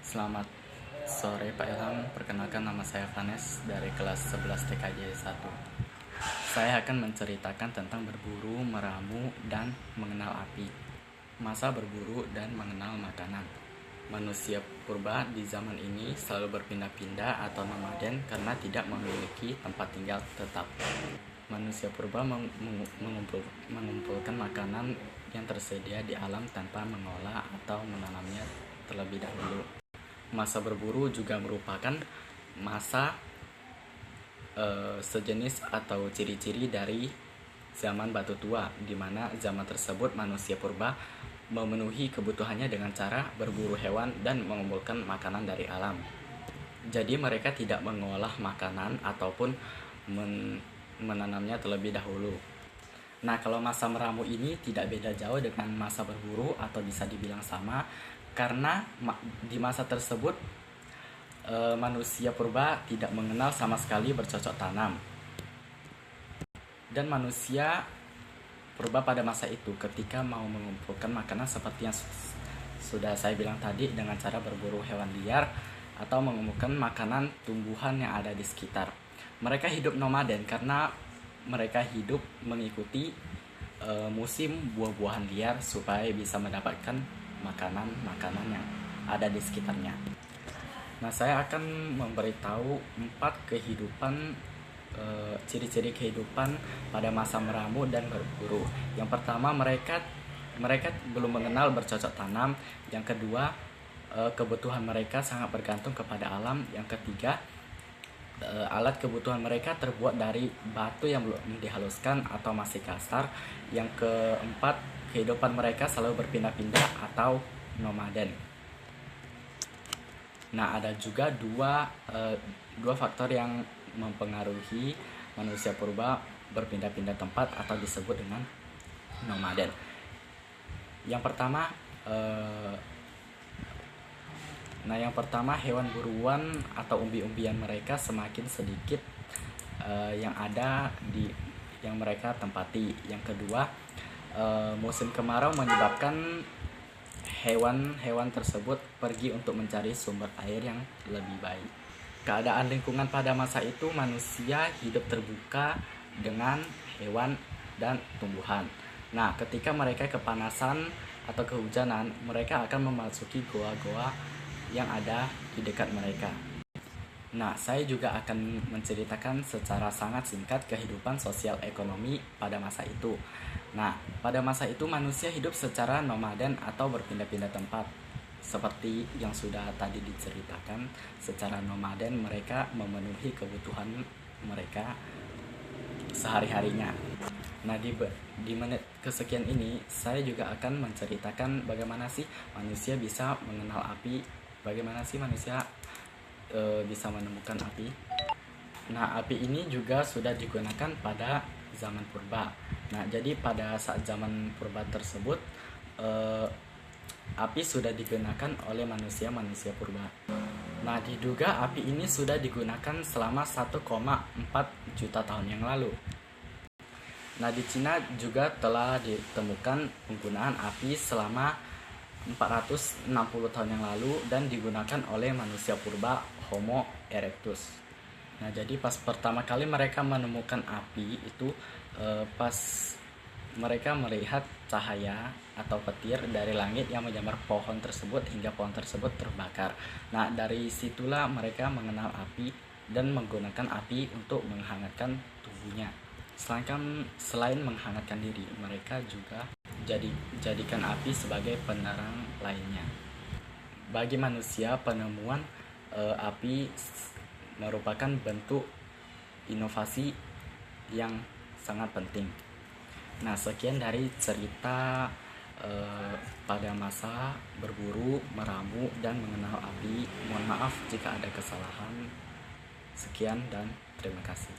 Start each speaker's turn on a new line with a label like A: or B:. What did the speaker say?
A: Selamat sore Pak Ilham, perkenalkan nama saya Vanes dari kelas 11 TKJ 1. Saya akan menceritakan tentang berburu, meramu, dan mengenal api. Masa berburu dan mengenal makanan. Manusia purba di zaman ini selalu berpindah-pindah atau nomaden karena tidak memiliki tempat tinggal tetap. Manusia purba mengumpulkan makanan yang tersedia di alam tanpa mengolah atau menanamnya terlebih dahulu. Masa berburu juga merupakan masa sejenis atau ciri-ciri dari zaman batu tua, di mana zaman tersebut manusia purba memenuhi kebutuhannya dengan cara berburu hewan dan mengumpulkan makanan dari alam. Jadi mereka tidak mengolah makanan ataupun menanamnya terlebih dahulu. Nah, kalau masa meramu ini tidak beda jauh dengan masa berburu atau bisa dibilang sama, karena di masa tersebut manusia purba tidak mengenal sama sekali bercocok tanam. Dan manusia purba pada masa itu ketika mau mengumpulkan makanan seperti yang sudah saya bilang tadi, dengan cara berburu hewan liar atau mengumpulkan makanan tumbuhan yang ada di sekitar. Mereka hidup nomaden karena mereka hidup mengikuti musim buah-buahan liar supaya bisa mendapatkan makanan-makanan yang ada di sekitarnya. Nah, saya akan memberitahu 4 kehidupan, ciri-ciri kehidupan pada masa meramu dan berburu. Yang pertama, mereka belum mengenal bercocok tanam. Yang kedua, kebutuhan mereka sangat bergantung kepada alam. Yang ketiga, alat kebutuhan mereka terbuat dari batu yang belum dihaluskan atau masih kasar. Yang keempat, kehidupan mereka selalu berpindah-pindah atau nomaden. Nah, ada juga dua faktor yang mempengaruhi manusia purba berpindah-pindah tempat atau disebut dengan nomaden. Yang pertama, hewan buruan atau umbi-umbian mereka semakin sedikit yang ada yang mereka tempati. Yang kedua, musim kemarau menyebabkan hewan-hewan tersebut pergi untuk mencari sumber air yang lebih baik. Keadaan lingkungan pada masa itu, manusia hidup terbuka dengan hewan dan tumbuhan. Nah, ketika mereka kepanasan atau kehujanan, mereka akan memasuki goa-goa yang ada di dekat mereka. Nah, saya juga akan menceritakan secara sangat singkat kehidupan sosial ekonomi pada masa itu. Nah, pada masa itu manusia hidup secara nomaden atau berpindah-pindah tempat. Seperti yang sudah tadi diceritakan, secara nomaden mereka memenuhi kebutuhan mereka sehari-harinya. Nah, di menit kesekian ini saya juga akan menceritakan bagaimana sih manusia bisa mengenal api, bagaimana sih manusia bisa menemukan api. Nah, api ini juga sudah digunakan pada zaman purba. Nah, jadi pada saat zaman purba tersebut api sudah digunakan oleh manusia purba. Nah, diduga api ini sudah digunakan selama 1,4 juta tahun yang lalu. Nah, di Cina juga telah ditemukan penggunaan api selama 460 tahun yang lalu dan digunakan oleh manusia purba Homo erectus. Nah, jadi pas pertama kali mereka menemukan api itu pas mereka melihat cahaya atau petir dari langit yang menyambar pohon tersebut hingga pohon tersebut terbakar. Nah, dari situlah mereka mengenal api dan menggunakan api untuk menghangatkan tubuhnya. Selain menghangatkan diri, mereka juga jadikan api sebagai penerang lainnya. Bagi manusia, penemuan api merupakan bentuk inovasi yang sangat penting. Nah, sekian dari cerita pada masa berburu, meramu, dan mengenal api. Mohon maaf jika ada kesalahan. Sekian dan terima kasih.